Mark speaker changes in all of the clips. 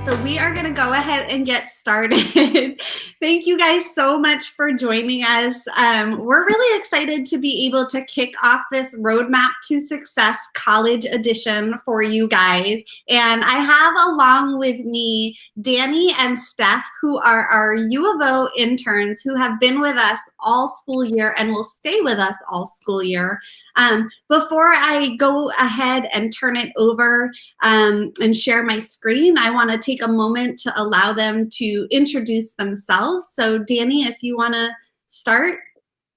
Speaker 1: so we are going to go ahead and get started. Thank you guys so much for joining us. We're really excited to be able to kick off this Roadmap to Success College Edition for you guys. And I have along with me Danny and Steph, who are our U of O interns who have been with us all school year and will stay with us all school year. Before I go ahead and turn it over and share my screen, I want to take a moment to allow them to introduce themselves. So Danny, if you want to start.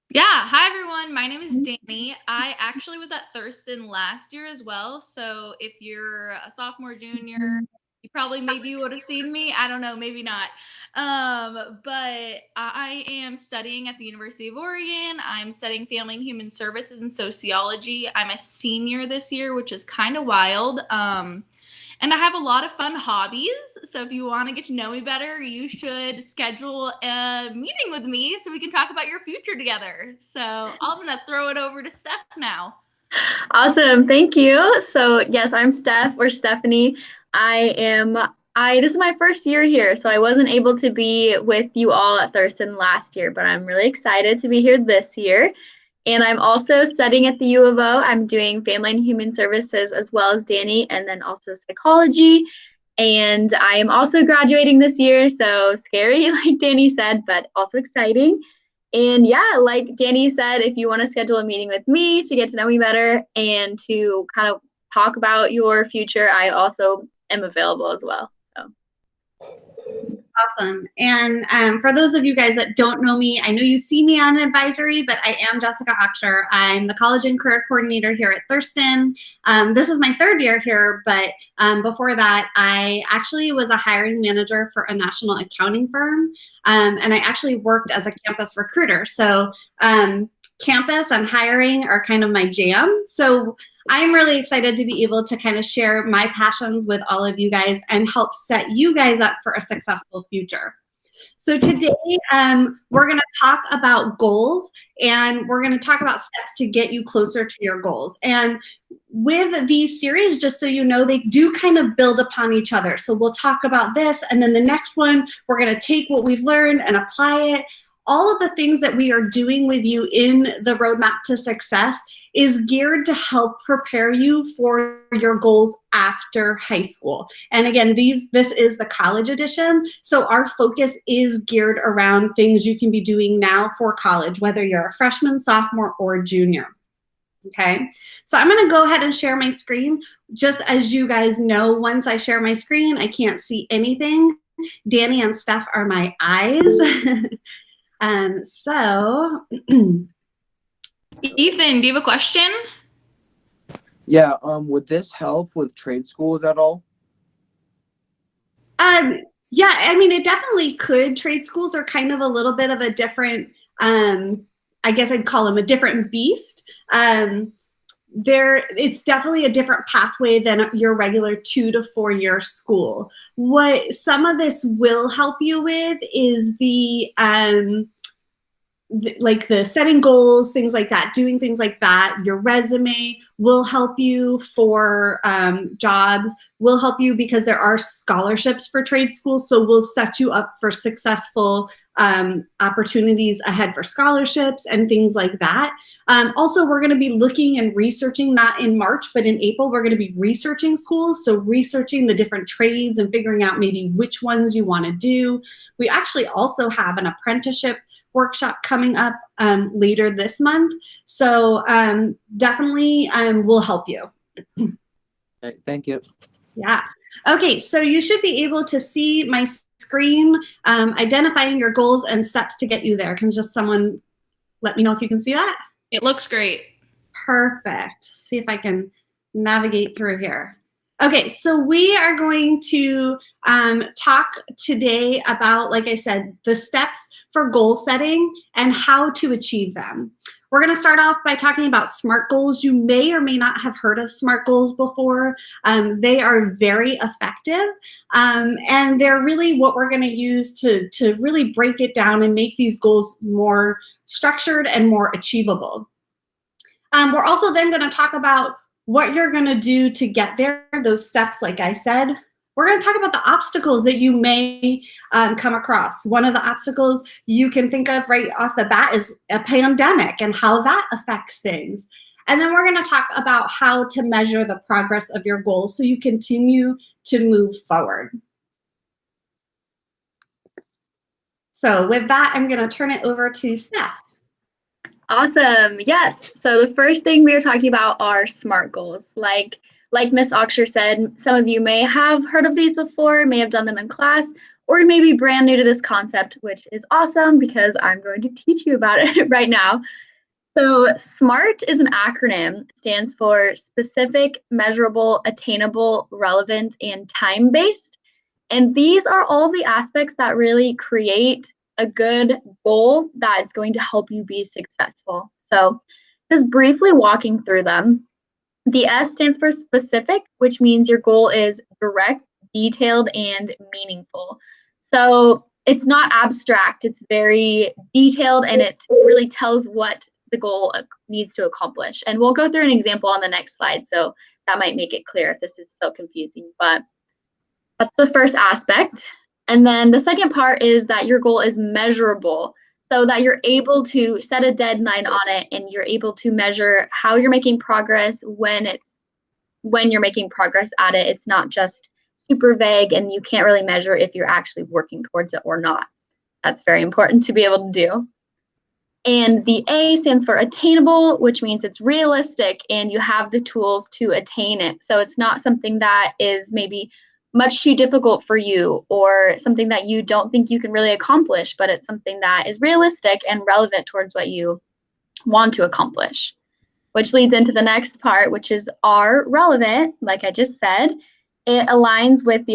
Speaker 2: Yeah, hi everyone, my name is Danny. I actually was at Thurston last year as well, so if you're a sophomore, junior, you probably maybe would have seen me. I don't know, maybe not. But I am studying at the University of Oregon. I'm studying Family and Human Services and Sociology. I'm a senior this year, which is kind of wild. And I have a lot of fun hobbies. So if you want to get to know me better, you should schedule a meeting with me so we can talk about your future together. So I'm going to throw it over to Steph now.
Speaker 3: Awesome. Thank you. So yes, I'm Steph or Stephanie. This is my first year here, so I wasn't able to be with you all at Thurston last year, but I'm really excited to be here this year. And I'm also studying at the U of O. I'm doing Family and Human Services as well as Danny, and then also psychology. And I am also graduating this year, so scary, like Danny said, but also exciting. And yeah, like Danny said, if you want to schedule a meeting with me to get to know me better and to kind of talk about your future, I also am available as well.
Speaker 1: Awesome. And for those of you guys that don't know me, I know you see me on advisory, but I am Jessica Aksher. I'm the College and Career Coordinator here at Thurston. This is my third year here, but before that, I actually was a hiring manager for a national accounting firm, and I actually worked as a campus recruiter. So campus and hiring are kind of my jam. So I'm really excited to be able to kind of share my passions with all of you guys and help set you guys up for a successful future. So today, we're going to talk about goals, and we're going to talk about steps to get you closer to your goals. And with these series, just so you know, they do kind of build upon each other. So we'll talk about this, and then the next one, we're going to take what we've learned and apply it. All of the things that we are doing with you in the Roadmap to Success is geared to help prepare you for your goals after high school. And again, this is the college edition, so our focus is geared around things you can be doing now for college, whether you're a freshman, sophomore, or junior. Okay, so I'm going to go ahead and share my screen. Just as you guys know, once I share my screen, I can't see anything. Danny and Steph are my eyes.
Speaker 2: Ethan, do you have a question?
Speaker 4: Yeah, would this help with trade schools at all?
Speaker 1: Yeah, I mean, it definitely could. Trade schools are kind of a little bit of a different, I guess I'd call them a different beast. It's definitely a different pathway than your regular 2 to 4 year school. What some of this will help you with is the setting goals, things like that, doing things like that. Your resume will help you for jobs, will help you because there are scholarships for trade schools. So we'll set you up for successful opportunities ahead for scholarships and things like that. Also, we're going to be looking and researching, not in March, but in April, we're going to be researching schools. So researching the different trades and figuring out maybe which ones you want to do. We actually also have an apprenticeship workshop coming up later this month. So definitely will help you.
Speaker 4: Okay, thank you.
Speaker 1: Yeah. Okay, so you should be able to see my screen identifying your goals and steps to get you there. Can just someone let me know if you can see that?
Speaker 2: It looks great.
Speaker 1: Perfect. See if I can navigate through here. Okay, so we are going to talk today about, like I said, the steps for goal setting and how to achieve them. We're going to start off by talking about SMART goals. You may or may not have heard of SMART goals before. They are very effective, and they're really what we're going to use to really break it down and make these goals more structured and more achievable. We're also then going to talk about what you're going to do to get there, those steps, like I said, We're going to talk about the obstacles that you may come across. One of the obstacles you can think of right off the bat is a pandemic and how that affects things. And then we're going to talk about how to measure the progress of your goals so you continue to move forward. So with that, I'm going to turn it over to Steph.
Speaker 3: Awesome. Yes. So the first thing we are talking about are SMART goals. Like Miss Oxer said, some of you may have heard of these before, may have done them in class, or you may be brand new to this concept, which is awesome because I'm going to teach you about it right now. So SMART is an acronym, stands for specific, measurable, attainable, relevant, and time-based. And these are all the aspects that really create a good goal that's going to help you be successful. So just briefly walking through them. The S stands for specific, which means your goal is direct, detailed, and meaningful. So it's not abstract, it's very detailed, and it really tells what the goal needs to accomplish. And we'll go through an example on the next slide, so that might make it clear if this is still confusing, but that's the first aspect. And then the second part is that your goal is measurable, so that you're able to set a deadline on it and you're able to measure how you're making progress when you're making progress at it. It's not just super vague and you can't really measure if you're actually working towards it or not. That's very important to be able to do. And the A stands for attainable, which means it's realistic and you have the tools to attain it. So it's not something that is maybe much too difficult for you or something that you don't think you can really accomplish, but it's something that is realistic and relevant towards what you want to accomplish. Which leads into the next part, which is R, relevant, like I just said. It aligns with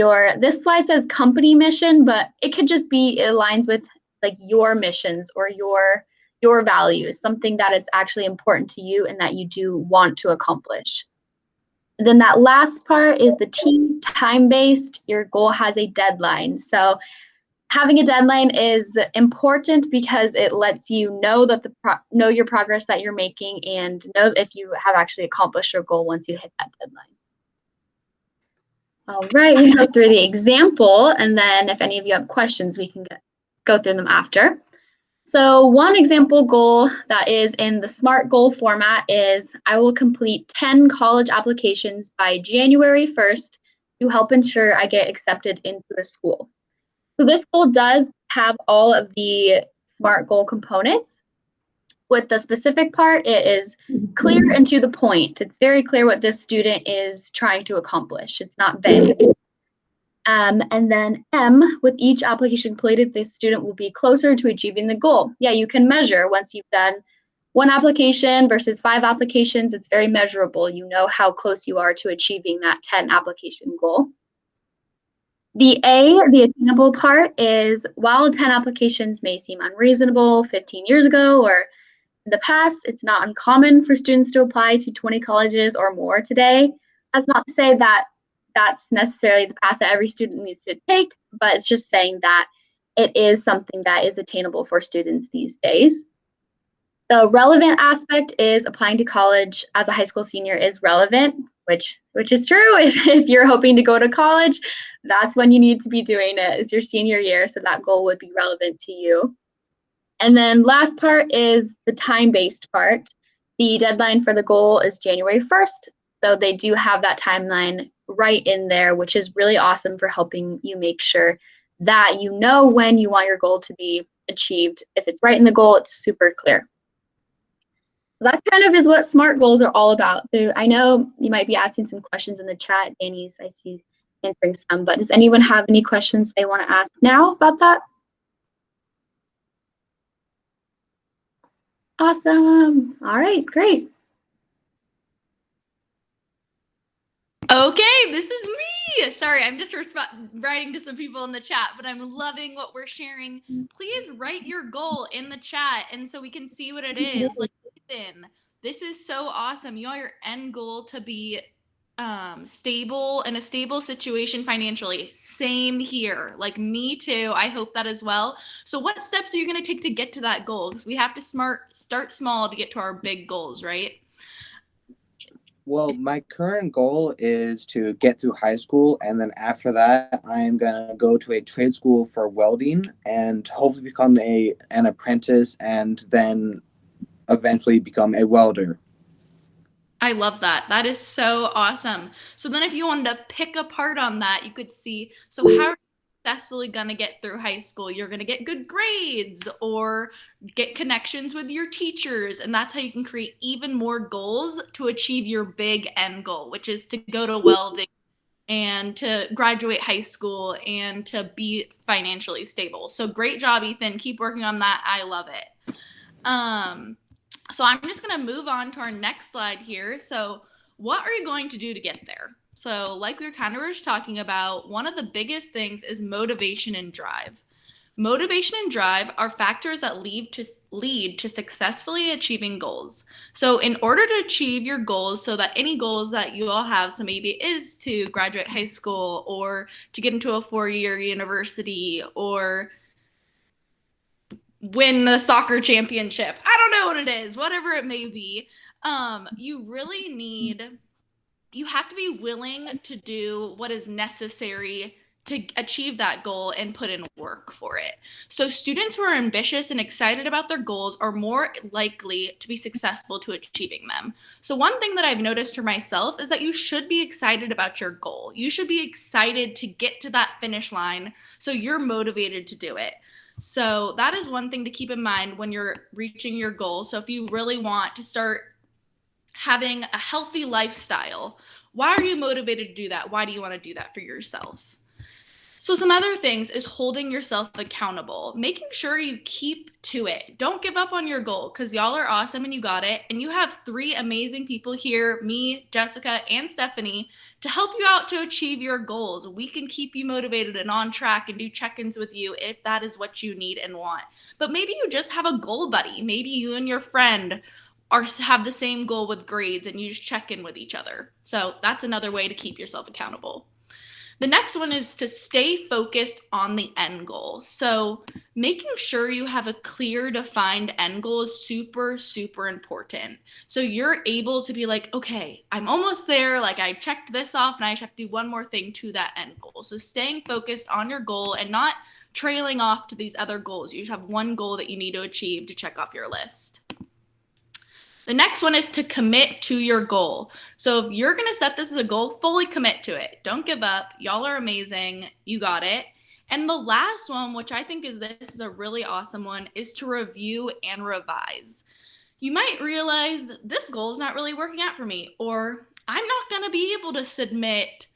Speaker 3: this slide says company mission, but it could just be, it aligns with like your missions or your values, something that it's actually important to you and that you do want to accomplish. Then that last part is the T, time-based. Your goal has a deadline. So having a deadline is important because it lets you know that know your progress that you're making and know if you have actually accomplished your goal once you hit that deadline. All right, we can go through the example, and then if any of you have questions, we can go through them after. So one example goal that is in the SMART goal format is I will complete 10 college applications by January 1st to help ensure I get accepted into a school. So this goal does have all of the SMART goal components. With the specific part, it is clear and to the point. It's very clear what this student is trying to accomplish. It's not vague. And then M, with each application completed, this student will be closer to achieving the goal. Yeah, you can measure once you've done one application versus 5 applications. It's very measurable. You know how close you are to achieving that 10 application goal. The A, the attainable part, is while 10 applications may seem unreasonable 15 years ago or in the past, it's not uncommon for students to apply to 20 colleges or more today. That's not to say that that's necessarily the path that every student needs to take, but it's just saying that it is something that is attainable for students these days. The relevant aspect is applying to college as a high school senior is relevant, which is true. If you're hoping to go to college, that's when you need to be doing it. It's your senior year, so that goal would be relevant to you. And then last part is the time-based part. The deadline for the goal is January 1st, so they do have that timeline right in there, which is really awesome for helping you make sure that you know when you want your goal to be achieved. If it's right in the goal, it's super clear. That kind of is what SMART goals are all about. So I know you might be asking some questions in the chat. Danny's, I see, answering some, but does anyone have any questions they want to ask now about that? Awesome. All right, great.
Speaker 2: Okay, this is me. Sorry, I'm just writing to some people in the chat, but I'm loving what we're sharing. Please write your goal in the chat and so we can see what it is. Like, Ethan, this is so awesome. You want your end goal to be stable, in a stable situation financially. Same here. Like, me too. I hope that as well. So what steps are you going to take to get to that goal? Because we have to start small to get to our big goals, right?
Speaker 4: Well, my current goal is to get through high school, and then after that, I'm gonna go to a trade school for welding and hopefully become an apprentice, and then eventually become a welder.
Speaker 2: I love that. That is so awesome. So then if you wanted to pick apart on that, you could see, so how are you successfully going to get through high school? You're going to get good grades or get connections with your teachers. And that's how you can create even more goals to achieve your big end goal, which is to go to welding and to graduate high school and to be financially stable. So great job, Ethan. Keep working on that. I love it. So I'm just going to move on to our next slide here. So what are you going to do to get there? So like we were kind of just talking about, one of the biggest things is motivation and drive. Motivation and drive are factors that lead to successfully achieving goals. So in order to achieve your goals, so that any goals that you all have, so maybe it is to graduate high school or to get into a 4-year university or win the soccer championship. I don't know what it is, whatever it may be. You have to be willing to do what is necessary to achieve that goal and put in work for it. So students who are ambitious and excited about their goals are more likely to be successful to achieving them. So one thing that I've noticed for myself is that you should be excited about your goal. You should be excited to get to that finish line so you're motivated to do it. So that is one thing to keep in mind when you're reaching your goal. So if you really want to start having a healthy lifestyle, why are you motivated to do that? Why do you want to do that for yourself? So some other things is holding yourself accountable, making sure you keep to it. Don't give up on your goal because y'all are awesome and you got it. And you have 3 amazing people here, me, Jessica, and Stephanie, to help you out to achieve your goals. We can keep you motivated and on track and do check-ins with you if that is what you need and want. But maybe you just have a goal buddy. Maybe you and your friend have the same goal with grades and you just check in with each other. So that's another way to keep yourself accountable. The next one is to stay focused on the end goal. So making sure you have a clear, defined end goal is super, super important. So you're able to be like, okay, I'm almost there. Like I checked this off and I just have to do one more thing to that end goal. So staying focused on your goal and not trailing off to these other goals. You should have one goal that you need to achieve to check off your list. The next one is to commit to your goal. So if you're going to set this as a goal, fully commit to it. Don't give up. Y'all are amazing. You got it. And the last one, which I think this is a really awesome one, is to review and revise. You might realize this goal is not really working out for me, or I'm not going to be able to submit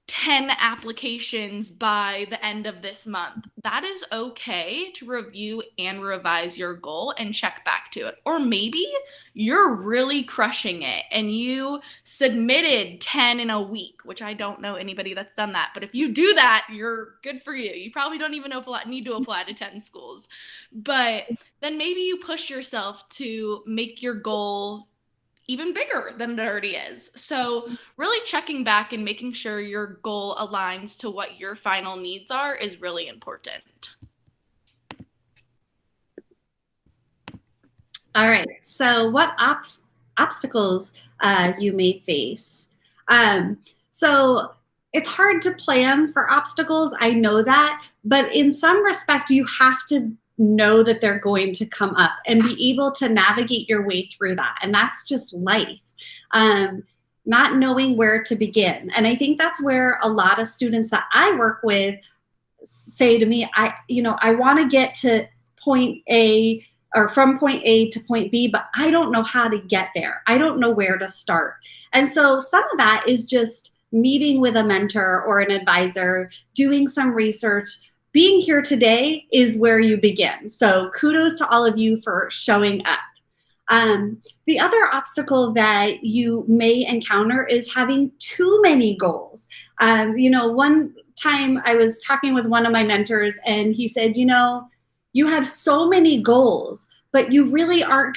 Speaker 2: 10 applications by the end of this month. That is okay to review and revise your goal and check back to it. Or maybe you're really crushing it and you submitted 10 in a week, which I don't know anybody that's done that. But if you do that, you're good for you. You probably don't even need to apply to 10 schools. But then maybe you push yourself to make your goal even bigger than it already is. So really checking back and making sure your goal aligns to what your final needs are is really important.
Speaker 1: All right. So what obstacles you may face? So it's hard to plan for obstacles. I know that, but in some respect, you have to know that they're going to come up and be able to navigate your way through that. And that's just life. Not knowing where to begin. And I think that's where a lot of students that I work with say to me, I want to get to point A or from point A to point B, but I don't know how to get there. I don't know where to start. And so some of that is just meeting with a mentor or an advisor, doing some research. Being here today is where you begin. So kudos to all of you for showing up. The other obstacle that you may encounter is having too many goals. One time I was talking with one of my mentors and he said, you have so many goals, but you really aren't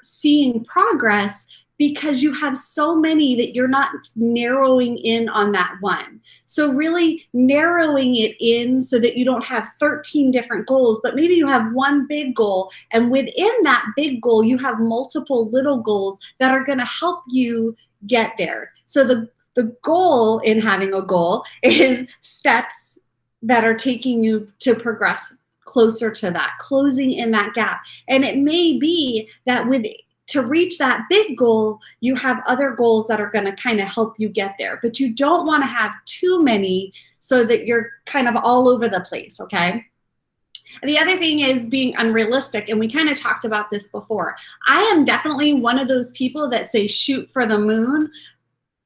Speaker 1: seeing progress because you have so many that you're not narrowing in on that one. So really narrowing it in so that you don't have 13 different goals, but maybe you have one big goal, and within that big goal, you have multiple little goals that are gonna help you get there. So the goal in having a goal is steps that are taking you to progress closer to that, closing in that gap. And it may be that to reach that big goal, you have other goals that are going to kind of help you get there, but you don't want to have too many so that you're kind of all over the place, okay? The other thing is being unrealistic, and we kind of talked about this before. I am definitely one of those people that say shoot for the moon,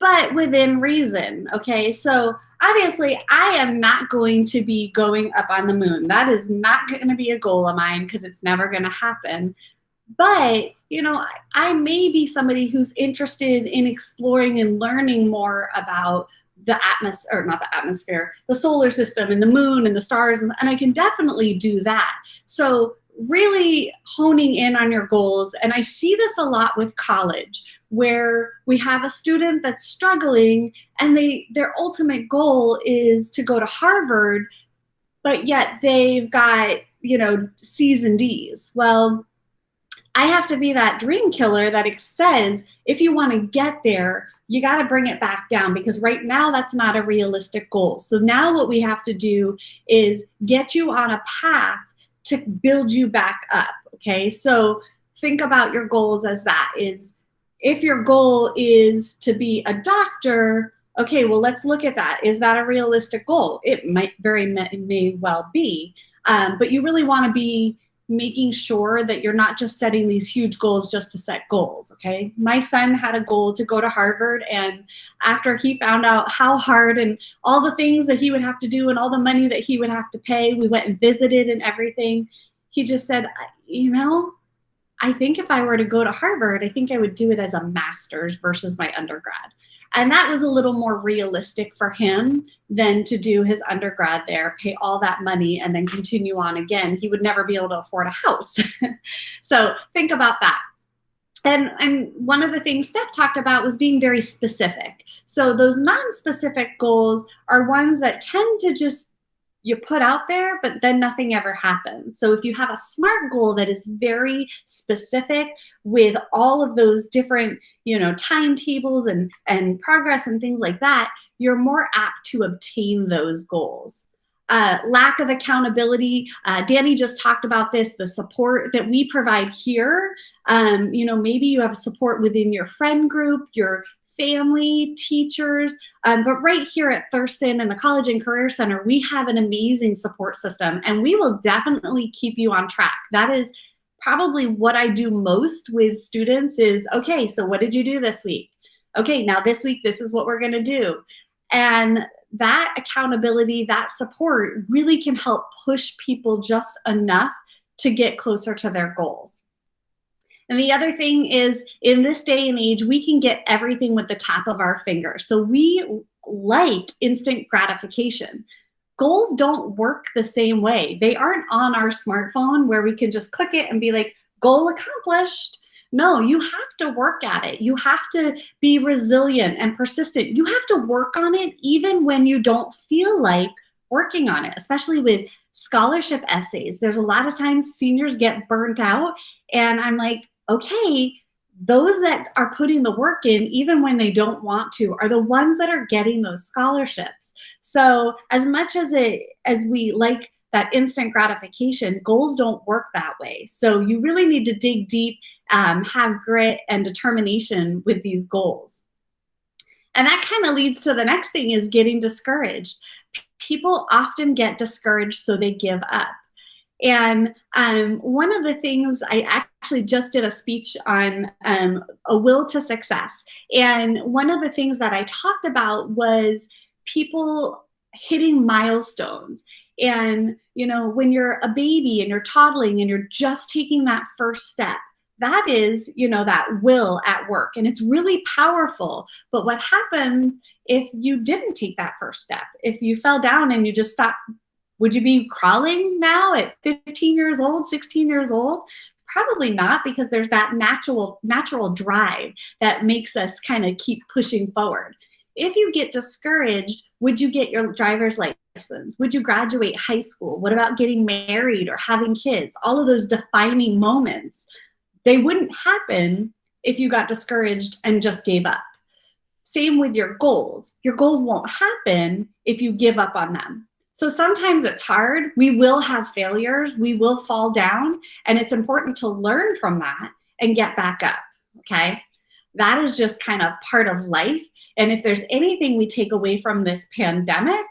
Speaker 1: but within reason, okay? So obviously, I am not going to be going up on the moon. That is not going to be a goal of mine because it's never going to happen. But, you know, I may be somebody who's interested in exploring and learning more about the atmosphere, or not the atmosphere, the solar system and the moon and the stars, and I can definitely do that. So really honing in on your goals. And I see this a lot with college, where we have a student that's struggling and their ultimate goal is to go to Harvard, but yet they've got, you know, C's and D's. Well, I have to be that dream killer that says, if you want to get there, you got to bring it back down, because right now that's not a realistic goal. So now what we have to do is get you on a path to build you back up, okay? So think about your goals as that is, if your goal is to be a doctor, okay, well, let's look at that. Is that a realistic goal? It may well be, but you really want to be making sure that you're not just setting these huge goals just to set goals, okay? My son had a goal to go to Harvard, and after he found out how hard and all the things that he would have to do and all the money that he would have to pay, we went and visited and everything, he just said, you know, I think if I were to go to Harvard, I think I would do it as a master's versus my undergrad. And that was a little more realistic for him than to do his undergrad there, pay all that money, and then continue on again. He would never be able to afford a house. So think about that. And one of the things Steph talked about was being very specific. So those non-specific goals are ones that tend to just you put out there, but then nothing ever happens. So if you have a SMART goal that is very specific with all of those different, you know, timetables and progress and things like that, you're more apt to obtain those goals. Lack of accountability. Danny just talked about this, the support that we provide here. You know, maybe you have support within your friend group, your family, teachers, but right here at Thurston and the College and Career Center, we have an amazing support system, and we will definitely keep you on track. That is probably what I do most with students is, okay, so what did you do this week? Okay, now this week, this is what we're gonna do. And that accountability, that support really can help push people just enough to get closer to their goals. And the other thing is, in this day and age, we can get everything with the tap of our finger. So we like instant gratification. Goals don't work the same way. They aren't on our smartphone where we can just click it and be like, goal accomplished. No, you have to work at it. You have to be resilient and persistent. You have to work on it even when you don't feel like working on it, especially with scholarship essays. There's a lot of times seniors get burnt out, and I'm like, okay, those that are putting the work in, even when they don't want to, are the ones that are getting those scholarships. So as much as we like that instant gratification, goals don't work that way. So you really need to dig deep, have grit and determination with these goals. And that kind of leads to the next thing, is getting discouraged. People often get discouraged, so they give up. And one of the things, I actually just did a speech on a will to success. And one of the things that I talked about was people hitting milestones. And, you know, when you're a baby and you're toddling and you're just taking that first step, that is, you know, that will at work. And it's really powerful. But what happened if you didn't take that first step? If you fell down and you just stopped, would you be crawling now at 15 years old, 16 years old? Probably not, because there's that natural drive that makes us kind of keep pushing forward. If you get discouraged, would you get your driver's license? Would you graduate high school? What about getting married or having kids? All of those defining moments, they wouldn't happen if you got discouraged and just gave up. Same with your goals. Your goals won't happen if you give up on them. So sometimes it's hard. We will have failures. We will fall down. And it's important to learn from that and get back up, okay? That is just kind of part of life. And if there's anything we take away from this pandemic,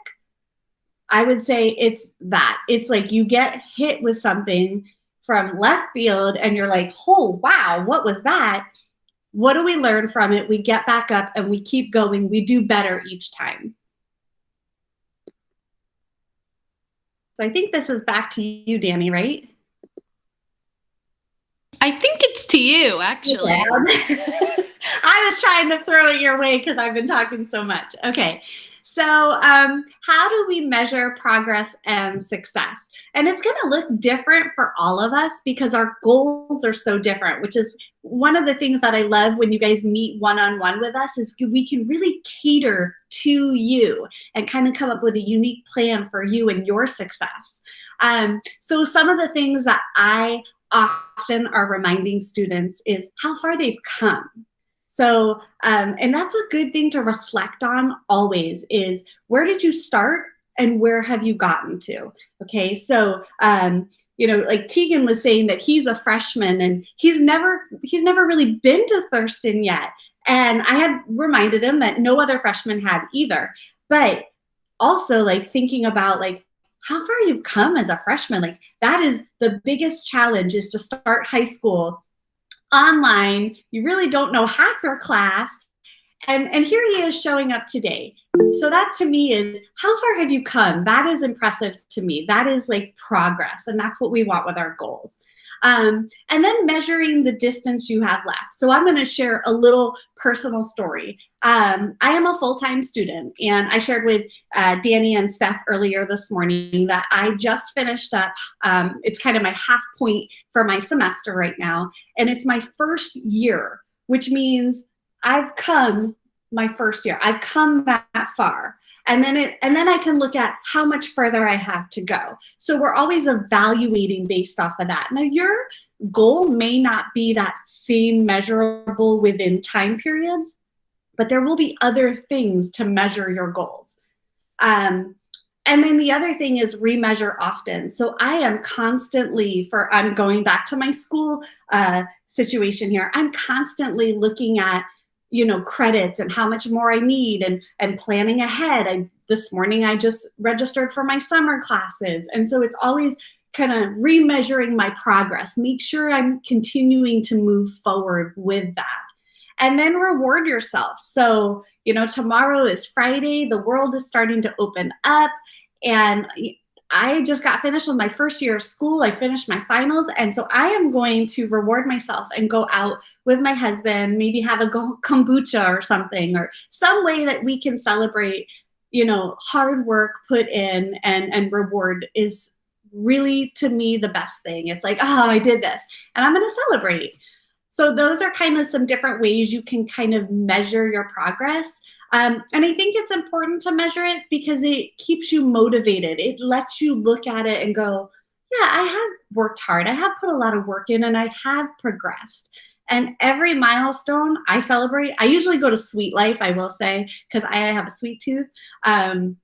Speaker 1: I would say it's that. It's like you get hit with something from left field and you're like, oh, wow, what was that? What do we learn from it? We get back up and we keep going. We do better each time. So I think this is back to you, Danny, right?
Speaker 2: I think it's to you, actually.
Speaker 1: I was trying to throw it your way because I've been talking so much. Okay, so how do we measure progress and success? And it's going to look different for all of us because our goals are so different, which is one of the things that I love when you guys meet one-on-one with us is we can really cater to you and kind of come up with a unique plan for you and your success. So some of the things that I often are reminding students is how far they've come. So, and that's a good thing to reflect on always is where did you start and where have you gotten to? Okay, so, you know, like Tegan was saying that he's a freshman and he's never really been to Thurston yet. And I had reminded him that no other freshman had either. But also like thinking about like how far you've come as a freshman, like that is the biggest challenge is to start high school online. You really don't know half your class. And here he is showing up today. So that to me is, how far have you come? That is impressive to me. That is like progress. And that's what we want with our goals. And then measuring the distance you have left. So I'm going to share a little personal story. I am a full-time student, and I shared with Danny and Steph earlier this morning that I just finished up. It's kind of my half point for my semester right now, and it's my first year, which means I've come my first year. I've come that far. And then I can look at how much further I have to go. So we're always evaluating based off of that. Now your goal may not be that same measurable within time periods, but there will be other things to measure your goals. And then the other thing is remeasure often. So I am constantly, I'm going back to my school situation here, I'm constantly looking at, you know, credits and how much more I need and planning ahead. This morning I just registered for my summer classes. And so it's always kind of remeasuring my progress, make sure I'm continuing to move forward with that. And then reward yourself. So, you know, tomorrow is Friday, the world is starting to open up, and I just got finished with my first year of school. I finished my finals. And so I am going to reward myself and go out with my husband, maybe have a kombucha or something, or some way that we can celebrate, you know, hard work put in, and reward is really, to me, the best thing. It's like, oh, I did this and I'm going to celebrate. So those are kind of some different ways you can kind of measure your progress. And I think it's important to measure it because it keeps you motivated. It lets you look at it and go, yeah, I have worked hard. I have put a lot of work in and I have progressed. And every milestone I celebrate. I usually go to Sweet Life, I will say, because I have a sweet tooth. And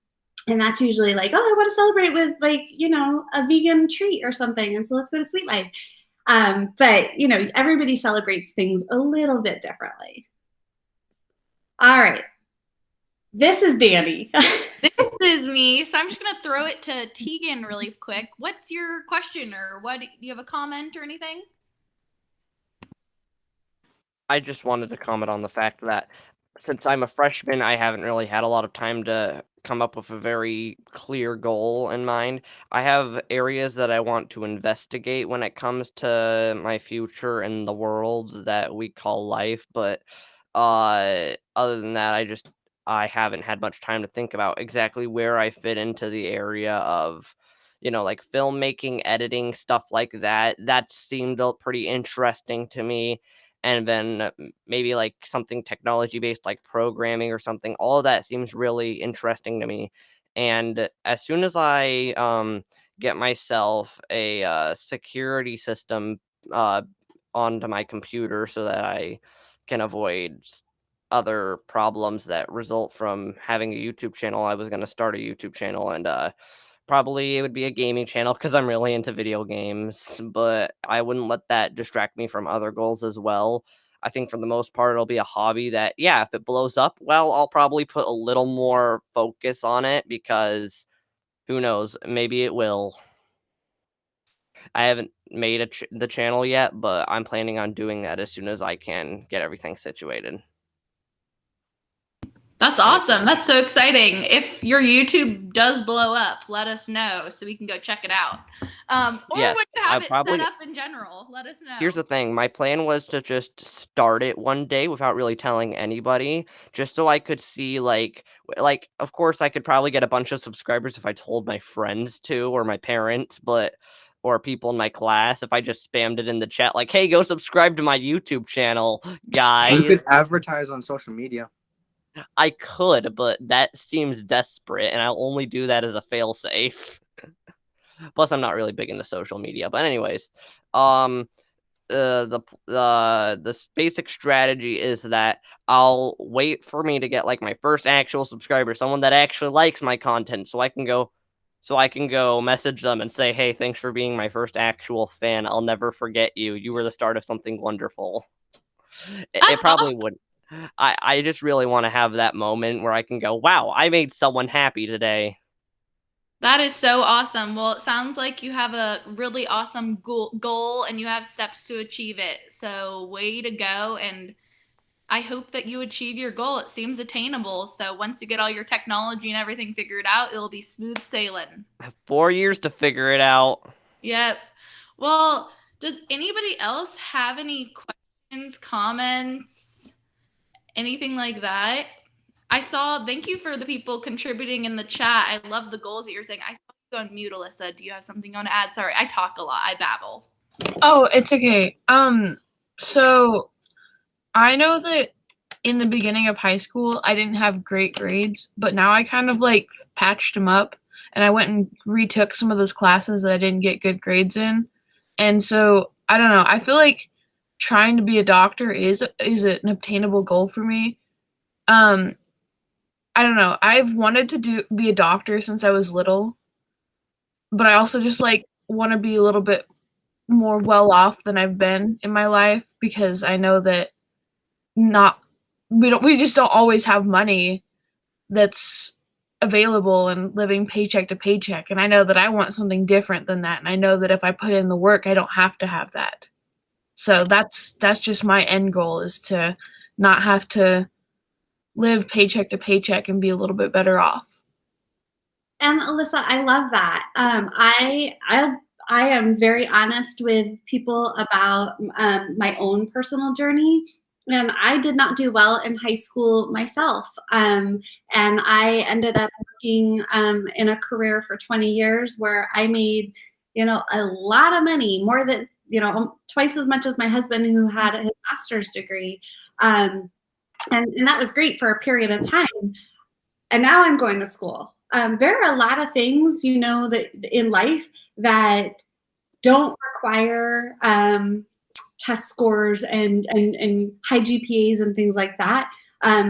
Speaker 1: that's usually like, oh, I want to celebrate with like, you know, a vegan treat or something. And so let's go to Sweet Life. But, you know, everybody celebrates things a little bit differently. All right. This is Danny.
Speaker 2: This is me. So I'm just going to throw it to Tegan really quick. What's your question, or what? Do you have a comment or anything?
Speaker 5: I just wanted to comment on the fact that since I'm a freshman, I haven't really had a lot of time to come up with a very clear goal in mind. I have areas that I want to investigate when it comes to my future and the world that we call life, but other than that, I haven't had much time to think about exactly where I fit into the area of like filmmaking, editing, stuff like that. That seemed pretty interesting to me. And then maybe like something technology based, like programming or something. All of that seems really interesting to me. And as soon as I get myself a security system onto my computer so that I can avoid other problems that result from having a YouTube channel, I was going to start a YouTube channel, and probably it would be a gaming channel because I'm really into video games, but I wouldn't let that distract me from other goals as well. I think for the most part, it'll be a hobby that, yeah, if it blows up, well, I'll probably put a little more focus on it because who knows, maybe it will. I haven't made the channel yet, but I'm planning on doing that as soon as I can get everything situated.
Speaker 2: That's awesome. That's so exciting. If your YouTube does blow up, let us know so we can go check it out. Or
Speaker 5: Yes,
Speaker 2: when you have
Speaker 5: I
Speaker 2: it
Speaker 5: probably-
Speaker 2: set up in general, let us know.
Speaker 5: Here's the thing. My plan was to just start it one day without really telling anybody, just so I could see, like, of course, I could probably get a bunch of subscribers if I told my friends to, or my parents, or people in my class, if I just spammed it in the chat, like, hey, go subscribe to my YouTube channel, guys.
Speaker 4: You could advertise on social media.
Speaker 5: I could, but that seems desperate, and I'll only do that as a failsafe. Plus, I'm not really big into social media. But anyways, the basic strategy is that I'll wait for me to get like my first actual subscriber, someone that actually likes my content, so I can go message them and say, hey, thanks for being my first actual fan. I'll never forget you. You were the start of something wonderful. It probably wouldn't. I just really want to have that moment where I can go, wow, I made someone happy today.
Speaker 2: That is so awesome. Well, it sounds like you have a really awesome goal and you have steps to achieve it. So, way to go. And I hope that you achieve your goal. It seems attainable. So, once you get all your technology and everything figured out, it'll be smooth sailing.
Speaker 5: I have 4 years to figure it out.
Speaker 2: Yep. Well, does anybody else have any questions, comments, anything like that? Thank you for the people contributing in the chat. I love the goals that you're saying. I saw you on mute, Alyssa. Do you have something you want to add? Sorry, I talk a lot. I babble.
Speaker 6: Oh, it's okay. So I know that in the beginning of high school, I didn't have great grades, but now I kind of like patched them up, and I went and retook some of those classes that I didn't get good grades in. And so I don't know. I feel like trying to be a doctor is an obtainable goal for me. I don't know. I've wanted to be a doctor since I was little, but I also just like want to be a little bit more well off than I've been in my life, because I know that we just don't always have money that's available and living paycheck to paycheck. And I know that I want something different than that. And I know that if I put in the work, I don't have to have that. So that's just my end goal, is to not have to live paycheck to paycheck and be a little bit better off.
Speaker 1: And Alyssa, I love that. I am very honest with people about my own personal journey. And I did not do well in high school myself. And I ended up working in a career for 20 years where I made, a lot of money, more than, twice as much as my husband, who had his master's degree. And that was great for a period of time. And now I'm going to school. There are a lot of things, that in life that don't require test scores and high GPAs and things like that.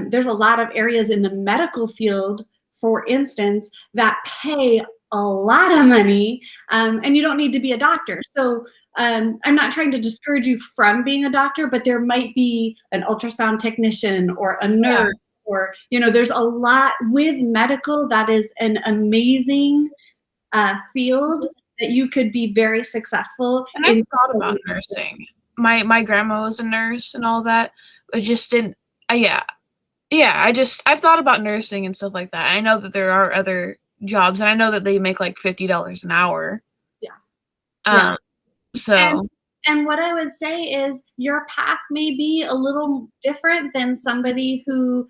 Speaker 1: There's a lot of areas in the medical field, for instance, that pay a lot of money, and you don't need to be a doctor. So I'm not trying to discourage you from being a doctor, but there might be an ultrasound technician or a nurse, or, there's a lot with medical that is an amazing field that you could be very successful.
Speaker 6: And I thought about nursing. My grandma was a nurse and all that. It just didn't. I've thought about nursing and stuff like that. I know that there are other jobs, and I know that they make like $50 an hour.
Speaker 1: Yeah.
Speaker 6: So.
Speaker 1: And what I would say is your path may be a little different than somebody who,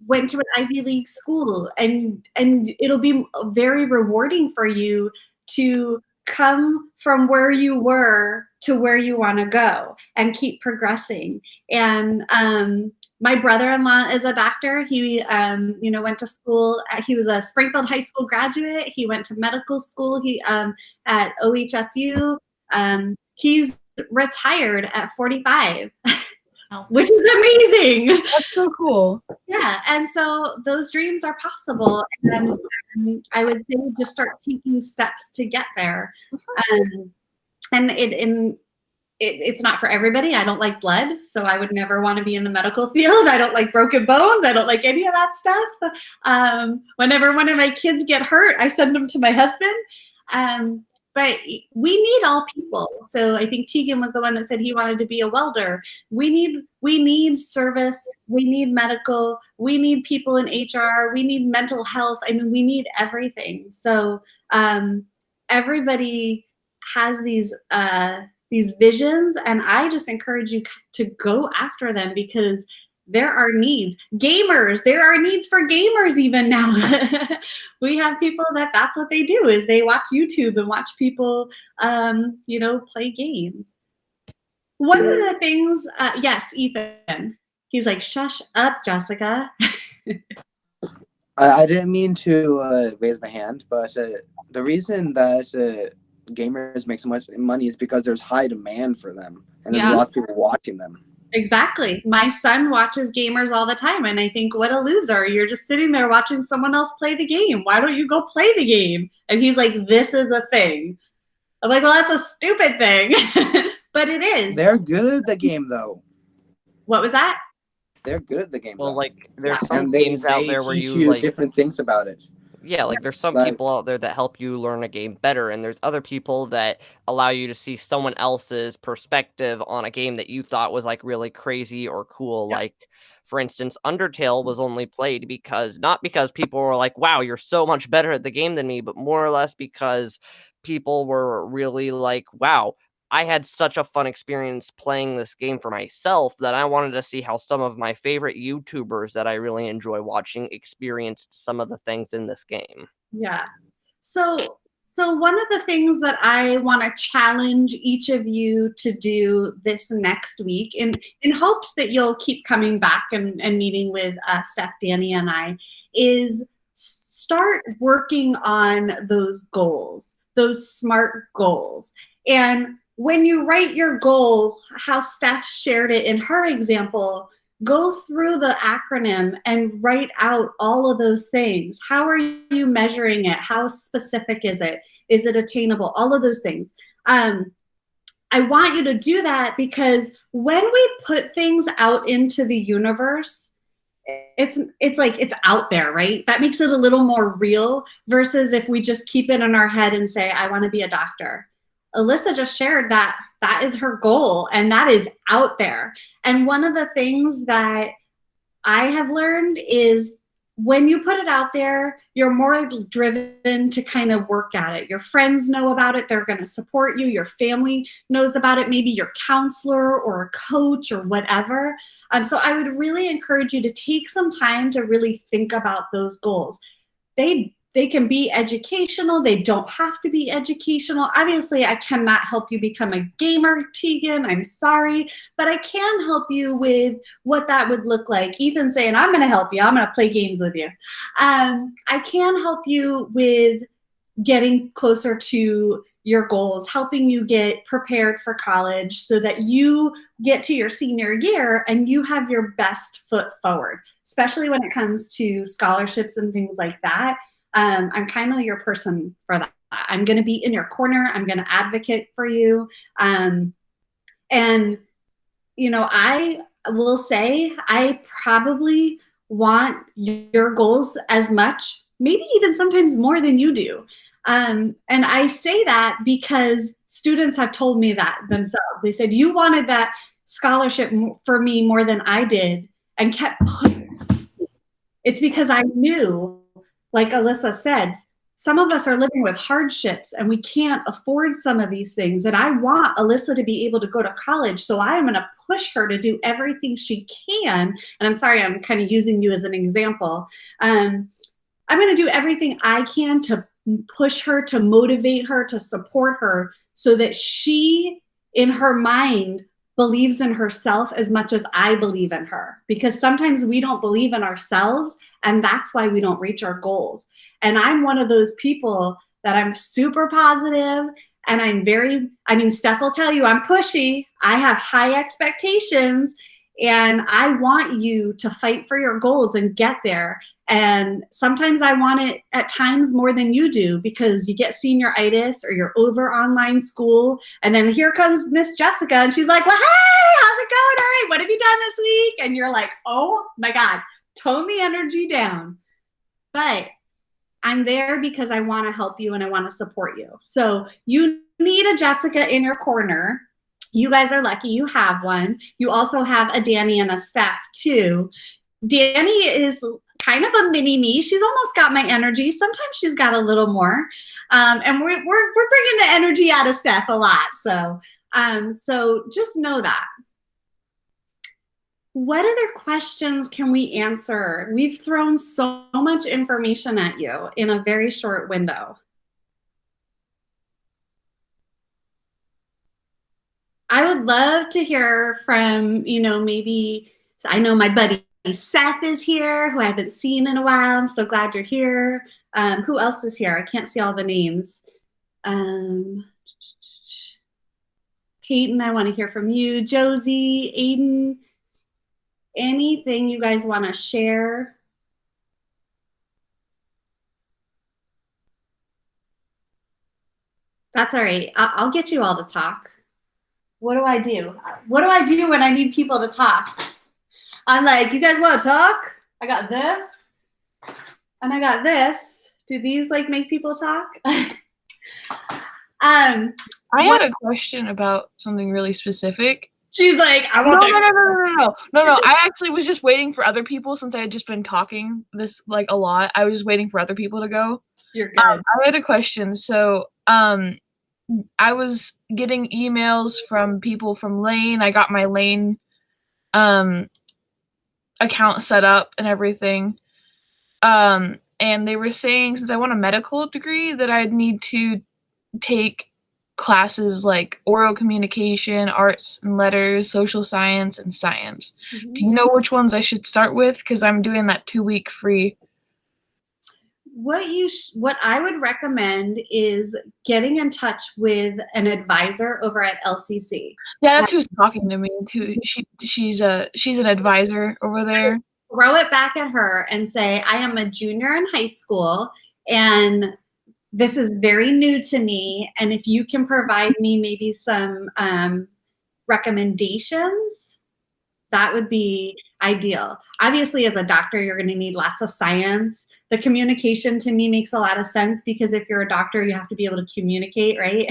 Speaker 1: went to an Ivy League school, and it'll be very rewarding for you to come from where you were to where you want to go and keep progressing. And my brother-in-law is a doctor. He, went to school. He was a Springfield High School graduate. He went to medical school. He at OHSU. He's retired at 45, which is amazing.
Speaker 6: That's so cool.
Speaker 1: Yeah, and so those dreams are possible, and I would say just start taking steps to get there. And it's not for everybody. I don't like blood, so I would never want to be in the medical field. I don't like broken bones. I don't like any of that stuff. Whenever one of my kids get hurt, I send them to my husband. But we need all people. So I think Tegan was the one that said he wanted to be a welder. We need service. We need medical. We need people in HR. We need mental health. I mean, we need everything. So everybody has these visions, and I just encourage you to go after them, because there are needs. Gamers, there are needs for gamers even now. We have people that's what they do, is they watch YouTube and watch people, play games. One of the things, yes, Ethan, he's like, shush up, Jessica.
Speaker 4: I didn't mean to raise my hand, but the reason that gamers make so much money is because there's high demand for them, and there's lots of people watching them.
Speaker 1: Exactly. My son watches gamers all the time, and I think, what a loser. You're just sitting there watching someone else play the game. Why don't you go play the game? And he's like, this is a thing. I'm like, well, that's a stupid thing. But it is.
Speaker 4: They're good at the game, though.
Speaker 1: What was that?
Speaker 4: They're good at the game.
Speaker 5: Well,
Speaker 4: though.
Speaker 5: like, there's
Speaker 4: And
Speaker 5: some games out there where
Speaker 4: teach
Speaker 5: you like
Speaker 4: different things about it.
Speaker 5: Yeah, like there's some people out there that help you learn a game better, and there's other people that allow you to see someone else's perspective on a game that you thought was like really crazy or cool.
Speaker 1: Yeah.
Speaker 5: Like, for instance, Undertale was only played not because people were like, wow, you're so much better at the game than me, but more or less because people were really like, wow, I had such a fun experience playing this game for myself that I wanted to see how some of my favorite YouTubers that I really enjoy watching experienced some of the things in this game.
Speaker 1: Yeah. So one of the things that I want to challenge each of you to do this next week, in hopes that you'll keep coming back and meeting with Steph, Danny, and I, is start working on those goals, those SMART goals. And when you write your goal, how Steph shared it in her example, go through the acronym and write out all of those things. How are you measuring it? How specific is it? Is it attainable? All of those things. I want you to do that, because when we put things out into the universe, it's like it's out there, right? That makes it a little more real, versus if we just keep it in our head and say, I want to be a doctor. Alyssa just shared that is her goal, and that is out there. And one of the things that I have learned is when you put it out there, you're more driven to kind of work at it. Your friends know about it. They're going to support you. Your family knows about it. Maybe your counselor or a coach or whatever. So I would really encourage you to take some time to really think about those goals. They can be educational. They don't have to be educational. Obviously, I cannot help you become a gamer, Tegan. I'm sorry. But I can help you with what that would look like. Ethan's saying, I'm going to help you. I'm going to play games with you. I can help you with getting closer to your goals, helping you get prepared for college so that you get to your senior year and you have your best foot forward, especially when it comes to scholarships and things like that. I'm kind of your person for that. I'm going to be in your corner. I'm going to advocate for you. And, I will say I probably want your goals as much, maybe even sometimes more than you do. And I say that because students have told me that themselves. They said, you wanted that scholarship for me more than I did, and kept pushing. It's because I knew, like Alyssa said, some of us are living with hardships and we can't afford some of these things. And I want Alyssa to be able to go to college. So I am going to push her to do everything she can. And I'm sorry, I'm kind of using you as an example. I'm going to do everything I can to push her, to motivate her, to support her so that she, in her mind, believes in herself as much as I believe in her. Because sometimes we don't believe in ourselves, and that's why we don't reach our goals. And I'm one of those people that I'm super positive, and Steph will tell you I'm pushy. I have high expectations, and I want you to fight for your goals and get there. And sometimes I want it at times more than you do because you get senioritis or you're over online school. And then here comes Miss Jessica and she's like, well, hey, how's it going? All right, what have you done this week? And you're like, oh my God, tone the energy down. But I'm there because I want to help you and I want to support you. So you need a Jessica in your corner. You guys are lucky you have one. You also have a Danny and a Steph too. Danny is kind of a mini me. She's almost got my energy. Sometimes she's got a little more. And we're bringing the energy out of Steph a lot. So just know that. What other questions can we answer? We've thrown so much information at you in a very short window. I would love to hear from, maybe, I know my buddy Seth is here, who I haven't seen in a while. I'm so glad you're here. Who else is here? I can't see all the names. Peyton, I want to hear from you. Josie, Aiden, anything you guys want to share? That's all right. I'll get you all to talk. What do I do? What do I do when I need people to talk? I'm like, you guys want to talk? I got this, and I got this. Do these make people talk?
Speaker 6: I had a question about something really specific.
Speaker 1: She's like, I want
Speaker 6: No. I actually was just waiting for other people since I had just been talking this a lot. I was just waiting for other people to go.
Speaker 1: You're good.
Speaker 6: I had a question. So, I was getting emails from people from Lane. I got my Lane account set up and everything. And they were saying since I want a medical degree that I'd need to take classes like oral communication, arts and letters, social science, and science. Mm-hmm. Do you know which ones I should start with? Because I'm doing that 2-week free.
Speaker 1: What I would recommend is getting in touch with an advisor over at LCC.
Speaker 6: Yeah, that's who's talking to me too. She's an advisor over there.
Speaker 1: Throw it back at her and say, I am a junior in high school and this is very new to me. And if you can provide me maybe some recommendations, that would be ideal. Obviously, as a doctor, you're going to need lots of science. The communication to me makes a lot of sense because if you're a doctor, you have to be able to communicate, right?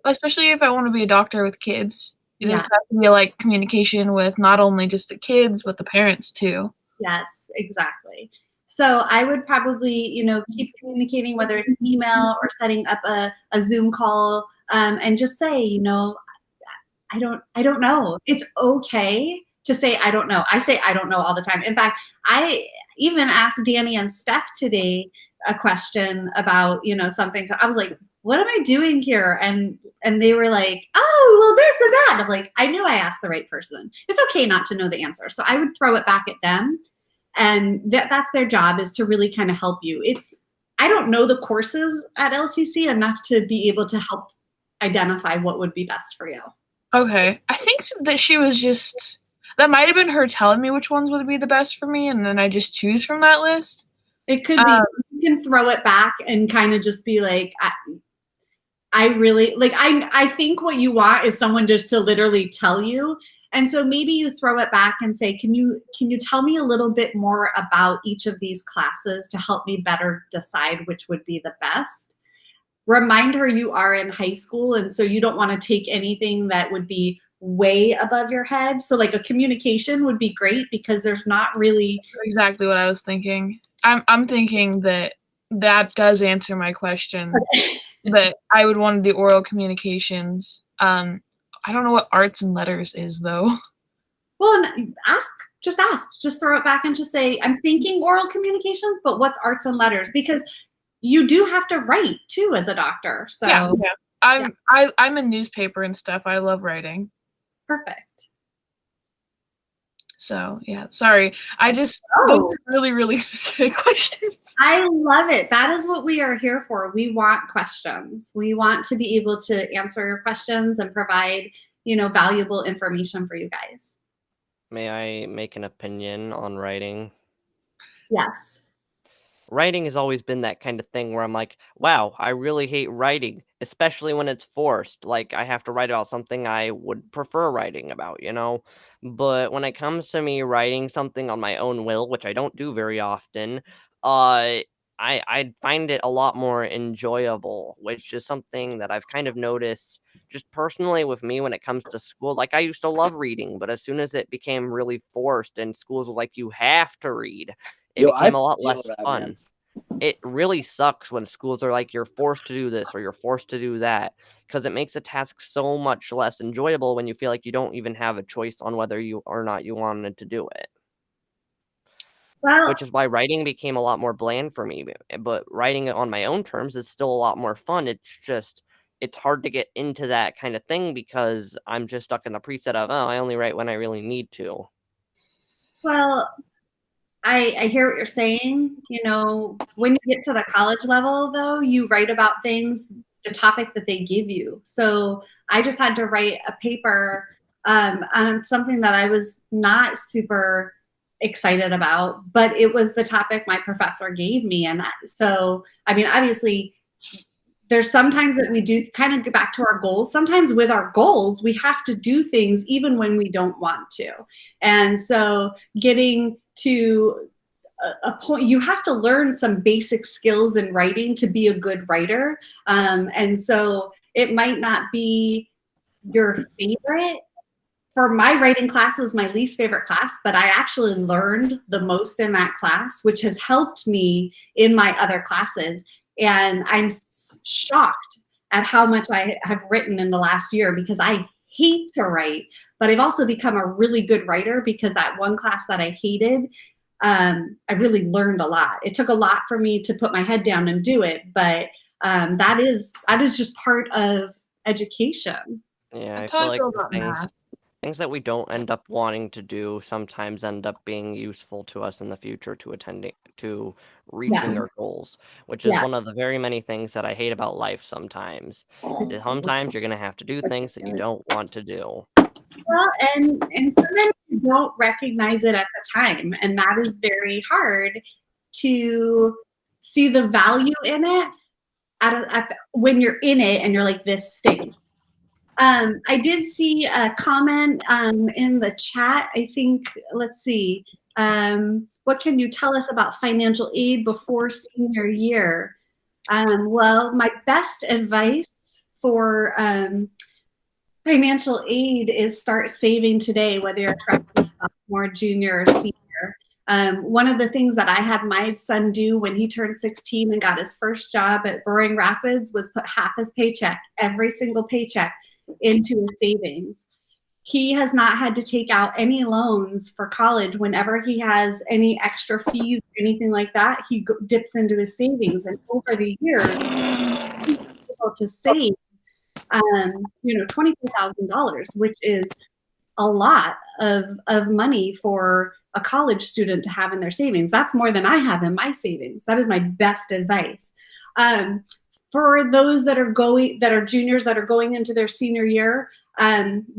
Speaker 6: especially if I want to be a doctor with kids. There's have to be communication with not only just the kids, but the parents too.
Speaker 1: Yes, exactly. So I would probably, keep communicating, whether it's email or setting up a Zoom call, and just say, I don't know. It's okay to say, I don't know. I say, I don't know all the time. In fact, I even asked Danny and Steph today a question about, something. I was like, what am I doing here? And they were like, oh, well, this and that. And I'm like, I knew I asked the right person. It's okay not to know the answer. So I would throw it back at them. And that's their job, is to really kind of help you. I don't know the courses at LCC enough to be able to help identify what would be best for you.
Speaker 6: Okay. I think that she was that might have been her telling me which ones would be the best for me, and then I just choose from that list.
Speaker 1: It could be. You can throw it back and kind of just be like, I really, I think what you want is someone just to literally tell you. And so maybe you throw it back and say, can you tell me a little bit more about each of these classes to help me better decide which would be the best? Remind her you are in high school, and so you don't want to take anything that would be way above your head. So a communication would be great because there's not really
Speaker 6: exactly what I was thinking. I'm thinking that that does answer my question. That I would want to do oral communications. I don't know what arts and letters is though.
Speaker 1: Well, just ask. Just throw it back and just say, I'm thinking oral communications, but what's arts and letters? Because you do have to write too as a doctor. So
Speaker 6: Yeah. I'm in newspaper and stuff. I love writing.
Speaker 1: perfect.
Speaker 6: So yeah, sorry. Those are really, really specific questions.
Speaker 1: I love it. That is what we are here for. We want questions. We want to be able to answer your questions and provide, valuable information for you guys.
Speaker 5: May I make an opinion on writing?
Speaker 1: Yes.
Speaker 5: Writing has always been that kind of thing where I'm like, wow, I really hate writing, especially when it's forced. Like, I have to write about something I would prefer writing about, But when it comes to me writing something on my own will, which I don't do very often, I find it a lot more enjoyable, which is something that I've kind of noticed just personally with me when it comes to school. Like, I used to love reading, but as soon as it became really forced and schools were like, you have to read, it became a lot less fun.
Speaker 4: Man.
Speaker 5: It really sucks when schools are like, you're forced to do this or you're forced to do that, because it makes a task so much less enjoyable when you feel like you don't even have a choice on whether you or not you wanted to do it.
Speaker 1: Well,
Speaker 5: Which is why writing became a lot more bland for me. But writing it on my own terms is still a lot more fun. It's hard to get into that kind of thing because I'm just stuck in the preset of, I only write when I really need to.
Speaker 1: Well, I hear what you're saying. When you get to the college level, though, you write about things, the topic that they give you. So I just had to write a paper on something that I was not super excited about, but it was the topic my professor gave me. And so, obviously, there's sometimes that we do kind of get back to our goals. Sometimes with our goals, we have to do things even when we don't want to. And so getting to a point, you have to learn some basic skills in writing to be a good writer. And so it might not be your favorite. For my writing class, it was my least favorite class, but I actually learned the most in that class, which has helped me in my other classes. And I'm shocked at how much I have written in the last year because I hate to write, but I've also become a really good writer because that one class that I hated, I really learned a lot. It took a lot for me to put my head down and do it, but that is just part of education.
Speaker 5: Yeah, I feel like the things that we don't end up wanting to do sometimes end up being useful to us in the future to reaching our goals, which is one of the very many things that I hate about life sometimes. Sometimes you're going to have to do things that you don't want to do.
Speaker 1: Well, and sometimes you don't recognize it at the time, and that is very hard to see the value in it when you're in it and you're like, this stinks. I did see a comment in the chat. I think, let's see. What can you tell us about financial aid before senior year? Well, my best advice for financial aid is start saving today, whether you're a freshman, sophomore, junior, or senior. One of the things that I had my son do when he turned 16 and got his first job at Roaring Rapids was put half his paycheck, every single paycheck, into his savings. He has not had to take out any loans for college. Whenever he has any extra fees or anything like that, he dips into his savings. And over the years, he's able to save, $24,000, which is a lot of money for a college student to have in their savings. That's more than I have in my savings. That is my best advice. For those that are juniors that are going into their senior year,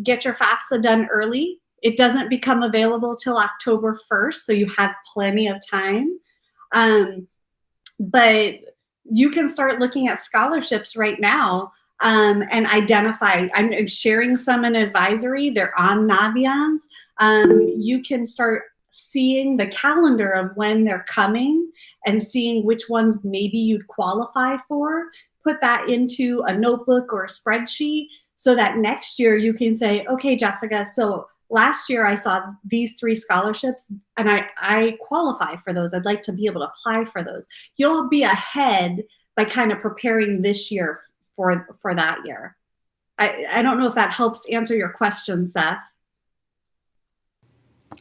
Speaker 1: get your FAFSA done early. It doesn't become available till October 1st, so you have plenty of time. But you can start looking at scholarships right now and identify. I'm sharing some in advisory. They're on Naviance. You can start seeing the calendar of when they're coming and seeing which ones maybe you'd qualify for. Put that into a notebook or a spreadsheet so that next year you can say, okay, Jessica, so last year I saw these 3 scholarships and I qualify for those. I'd like to be able to apply for those. You'll be ahead by kind of preparing this year for that year. I don't know if that helps answer your question, Seth.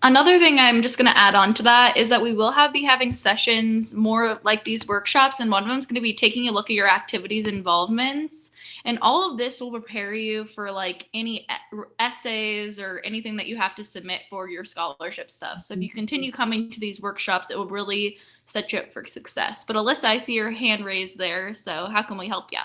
Speaker 2: Another thing I'm just going to add on to that is that we will be having sessions more like these workshops, and one of them is going to be taking a look at your activities involvements, and all of this will prepare you for like any essays or anything that you have to submit for your scholarship stuff. So if you continue coming to these workshops, it will really set you up for success. But Alyssa, I see your hand raised there, so how can we help you?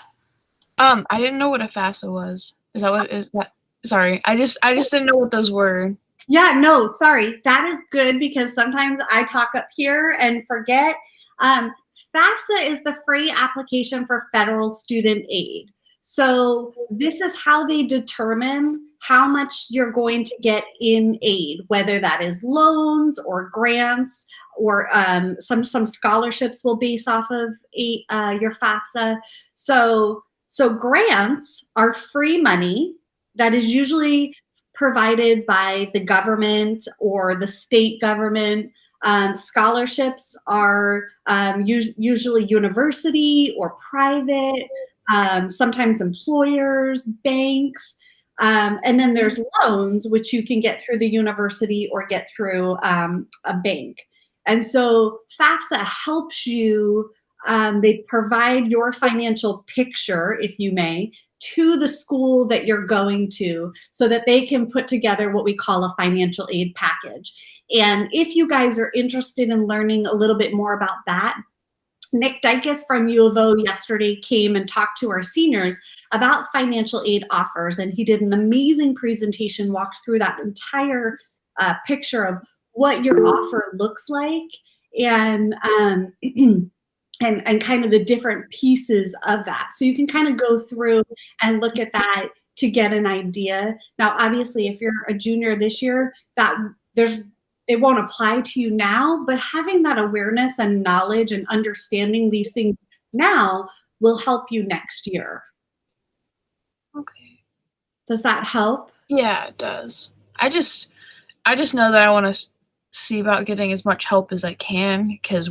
Speaker 6: I didn't know what a FAFSA was. Is that what is that? Sorry, I just didn't know what those were.
Speaker 1: Yeah, no, sorry. That is good because sometimes I talk up here and forget. FAFSA is the free application for federal student aid. So this is how they determine how much you're going to get in aid, whether that is loans or grants or some scholarships will base off of your FAFSA. So grants are free money that is usually provided by the government or the state government. Scholarships are usually university or private, sometimes employers, banks. And then there's loans, which you can get through the university or get through a bank. And so FAFSA helps you, they provide your financial picture, if you may, to the school that you're going to so that they can put together what we call a financial aid package. And if you guys are interested in learning a little bit more about that, Nick Dykes from U of O yesterday came and talked to our seniors about financial aid offers, and he did an amazing presentation, walked through that entire picture of what your offer looks like and kind of the different pieces of that. So you can kind of go through and look at that to get an idea. Now, obviously, if you're a junior this year, it won't apply to you now, but having that awareness and knowledge and understanding these things now will help you next year.
Speaker 6: Okay.
Speaker 1: Does that help?
Speaker 6: Yeah, it does. I just know that I want to see about getting as much help as I can because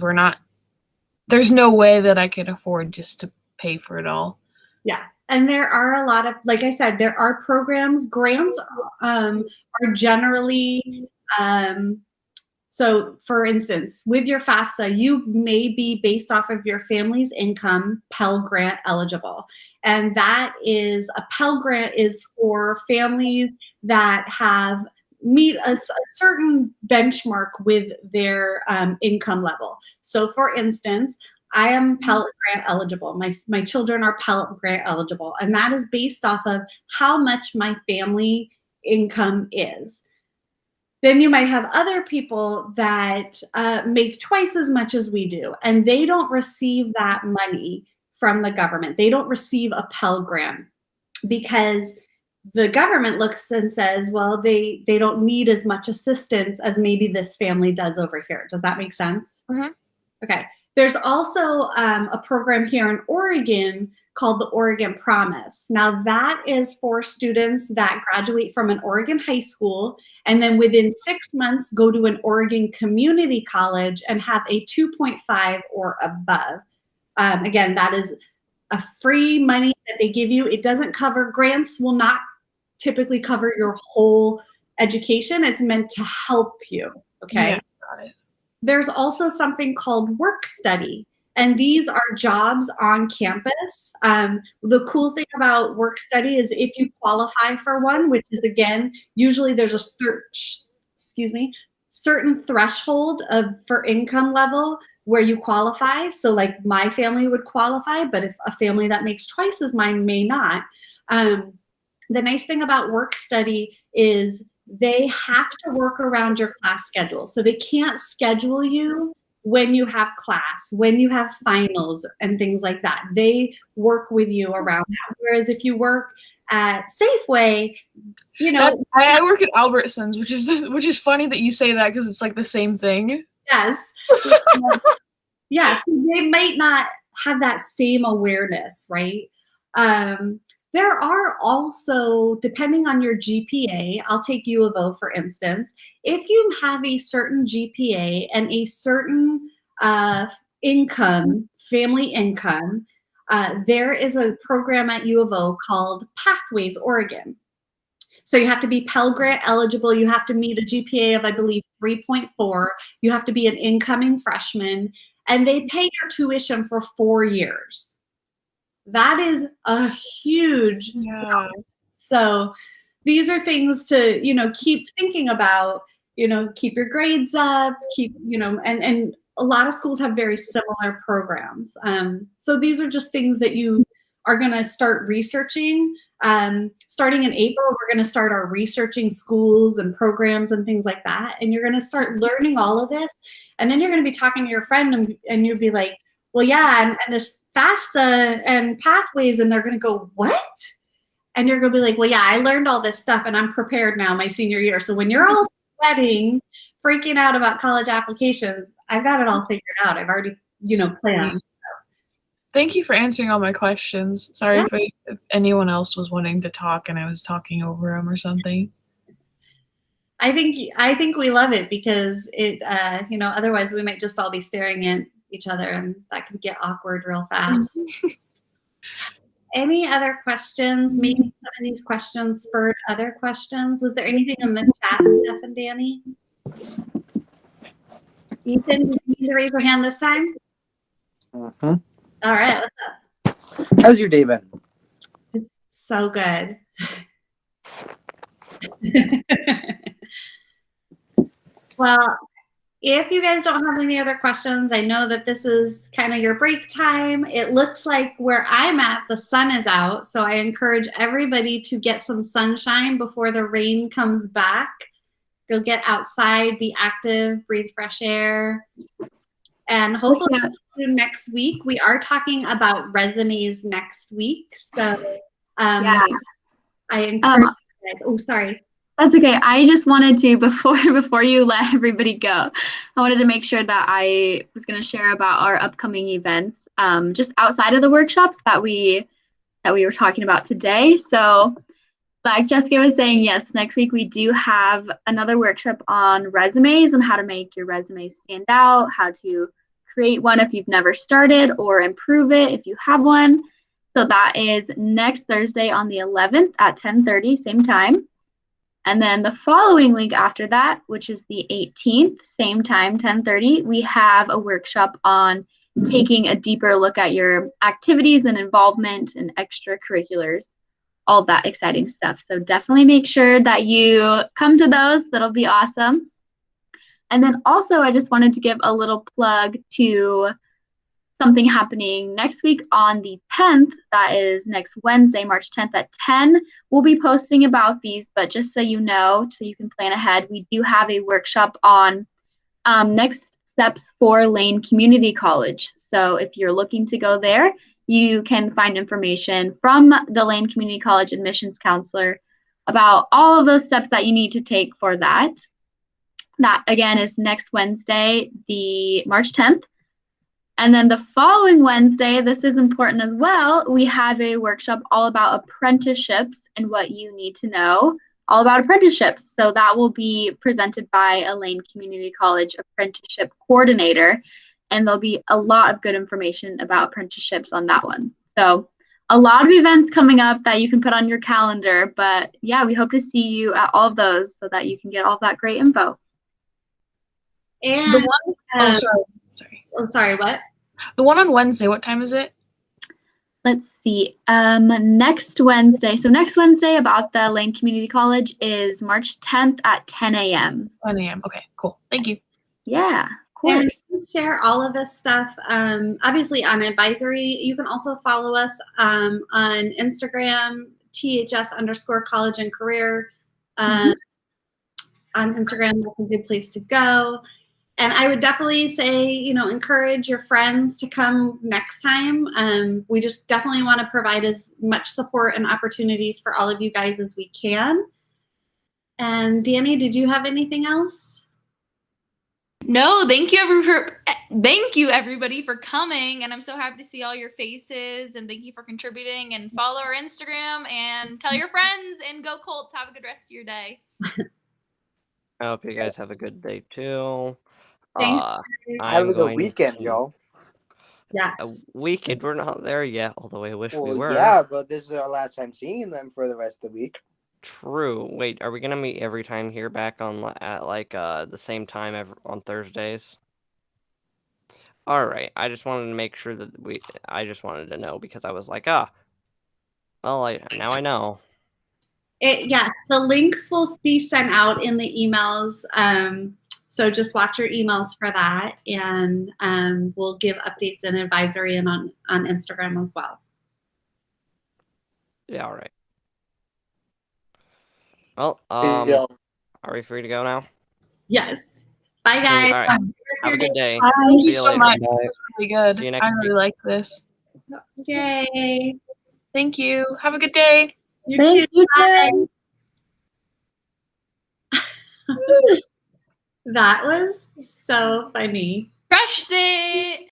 Speaker 6: there's no way that I could afford just to pay for it all.
Speaker 1: Yeah. And there are a lot of, like I said, there are programs. Grants are generally, so for instance, with your FAFSA, you may be based off of your family's income Pell Grant eligible. And that is, a Pell Grant is for families that meet a certain benchmark with their income level. So for instance, I am Pell Grant eligible. My children are Pell Grant eligible. And that is based off of how much my family income is. Then you might have other people that make twice as much as we do, and they don't receive that money from the government. They don't receive a Pell Grant because the government looks and says, well, they don't need as much assistance as maybe this family does over here. Does that make sense?
Speaker 6: Mm-hmm.
Speaker 1: Okay. There's also a program here in Oregon called the Oregon Promise. Now that is for students that graduate from an Oregon high school and then within 6 months go to an Oregon community college and have a 2.5 or above. Again, that is a free money that they give you. It doesn't cover, grants will not typically cover your whole education. It's meant to help you, okay?
Speaker 6: Yeah, got it.
Speaker 1: There's also something called work study, and these are jobs on campus. The cool thing about work study is if you qualify for one, which is again, usually there's a certain threshold for income level where you qualify. So like my family would qualify, but if a family that makes twice as mine may not. The nice thing about work study is they have to work around your class schedule. So they can't schedule you when you have class, when you have finals and things like that. They work with you around that. Whereas if you work at Safeway, you know.
Speaker 6: I work at Albertsons, which is funny that you say that because it's like the same thing.
Speaker 1: Yes. Yes, they might not have that same awareness, right? there are also, depending on your GPA, I'll take U of O for instance, if you have a certain GPA and a certain income, family income, there is a program at U of O called Pathways Oregon. So you have to be Pell Grant eligible. You have to meet a GPA of, I believe, 3.4. You have to be an incoming freshman, and they pay your tuition for 4 years. That is a huge sum. So these are things to, keep thinking about, keep your grades up, and a lot of schools have very similar programs. So these are just things that you are going to start researching. Starting in April, we're going to start our researching schools and programs and things like that. And you're going to start learning all of this. And then you're going to be talking to your friend and you'll be like, well, yeah, and this FAFSA and Pathways, and they're going to go, what? And you're going to be like, well, yeah, I learned all this stuff and I'm prepared now my senior year. So when you're all sweating, freaking out about college applications, I've got it all figured out. I've already, planned.
Speaker 6: Thank you for answering all my questions. Sorry if anyone else was wanting to talk and I was talking over them or something.
Speaker 1: I think we love it because it, otherwise we might just all be staring at each other and that could get awkward real fast. Any other questions? Maybe some of these questions spurred other questions. Was there anything in the chat, Steph and Danny? Ethan, did you need to raise your hand this time?
Speaker 4: Mm-hmm.
Speaker 1: All right, what's up?
Speaker 4: How's your day been?
Speaker 1: It's so good. Well, if you guys don't have any other questions, I know that this is kind of your break time. It looks like where I'm at, the sun is out. So I encourage everybody to get some sunshine before the rain comes back. Go get outside, be active, breathe fresh air. And hopefully next week, we are talking about resumes next week. So I encourage you guys. Oh, sorry.
Speaker 3: That's okay. I just wanted to, before you let everybody go, I wanted to make sure that I was going to share about our upcoming events, just outside of the workshops that we were talking about today. So like Jessica was saying, yes, next week we do have another workshop on resumes and how to make your resume stand out, how to create one if you've never started, or improve it if you have one. So that is next Thursday on the 11th at 10:30, same time. And then the following week after that, which is the 18th, same time, 10:30, we have a workshop on taking a deeper look at your activities and involvement and extracurriculars, all that exciting stuff. So definitely make sure that you come to those. That'll be awesome. And then also, I just wanted to give a little plug to something happening next week on the 10th. That is next Wednesday, March 10th at 10. We'll be posting about these, but just so you know, so you can plan ahead, we do have a workshop on next steps for Lane Community College. So if you're looking to go there, you can find information from the Lane Community College admissions counselor about all of those steps that you need to take for that. That, again, is next Wednesday, the March 10th. And then the following Wednesday, this is important as well, we have a workshop all about apprenticeships and what you need to know all about apprenticeships. So that will be presented by a Lane Community College apprenticeship coordinator, and there'll be a lot of good information about apprenticeships on that one. So a lot of events coming up that you can put on your calendar, but yeah, we hope to see you at all of those so that you can get all of that great info.
Speaker 1: And
Speaker 6: The one,
Speaker 1: sorry, what?
Speaker 6: The one on Wednesday, what time is it?
Speaker 3: Let's see. Next Wednesday. So next Wednesday about the Lane Community College is March 10th at 10 a.m.
Speaker 6: 10 a.m. Okay, cool. Thank you.
Speaker 3: Yeah, of course.
Speaker 1: And we share all of this stuff, obviously on Advisory. You can also follow us on Instagram, THS_college and career. On Instagram, that's a good place to go. And I would definitely say, encourage your friends to come next time. We just definitely want to provide as much support and opportunities for all of you guys as we can. And Danny, did you have anything else?
Speaker 2: No, thank you everybody for coming, and I'm so happy to see all your faces, and thank you for contributing, and follow our Instagram and tell your friends, and go Colts. Have a good rest of your day.
Speaker 5: I hope you guys have a good day too.
Speaker 1: Thanks,
Speaker 5: Uh,
Speaker 1: guys.
Speaker 7: Have
Speaker 5: I'm
Speaker 7: a good
Speaker 5: going
Speaker 7: weekend,
Speaker 5: to-
Speaker 7: y'all.
Speaker 5: A
Speaker 1: Yes.
Speaker 5: weekend. We're not there yet, although I wish we
Speaker 7: Well,
Speaker 5: were.
Speaker 7: yeah, but this is our last time seeing them for the rest of the week.
Speaker 5: True. Wait, are we gonna meet every time here back on at like the same time on Thursdays? All right. I just wanted to make sure that I just wanted to know because I was like, well, now I know.
Speaker 1: Yes, the links will be sent out in the emails. So just watch your emails for that, and we'll give updates in advisory and on Instagram as well.
Speaker 5: Yeah. All right. Well,
Speaker 7: Yeah.
Speaker 5: are we free to go now?
Speaker 1: Yes. Bye, guys.
Speaker 5: All right. Have a good day.
Speaker 6: Thank
Speaker 5: See
Speaker 6: you
Speaker 5: you
Speaker 6: so
Speaker 5: later.
Speaker 6: much.
Speaker 4: Bye.
Speaker 6: This was really good.
Speaker 5: See you next
Speaker 6: I really
Speaker 5: week.
Speaker 6: like this.
Speaker 1: Yay.
Speaker 6: Thank you. Have a good day.
Speaker 1: You
Speaker 3: Thank
Speaker 1: too.
Speaker 3: you,
Speaker 1: Bye.
Speaker 3: Jen.
Speaker 1: That was so funny.
Speaker 2: Crushed it.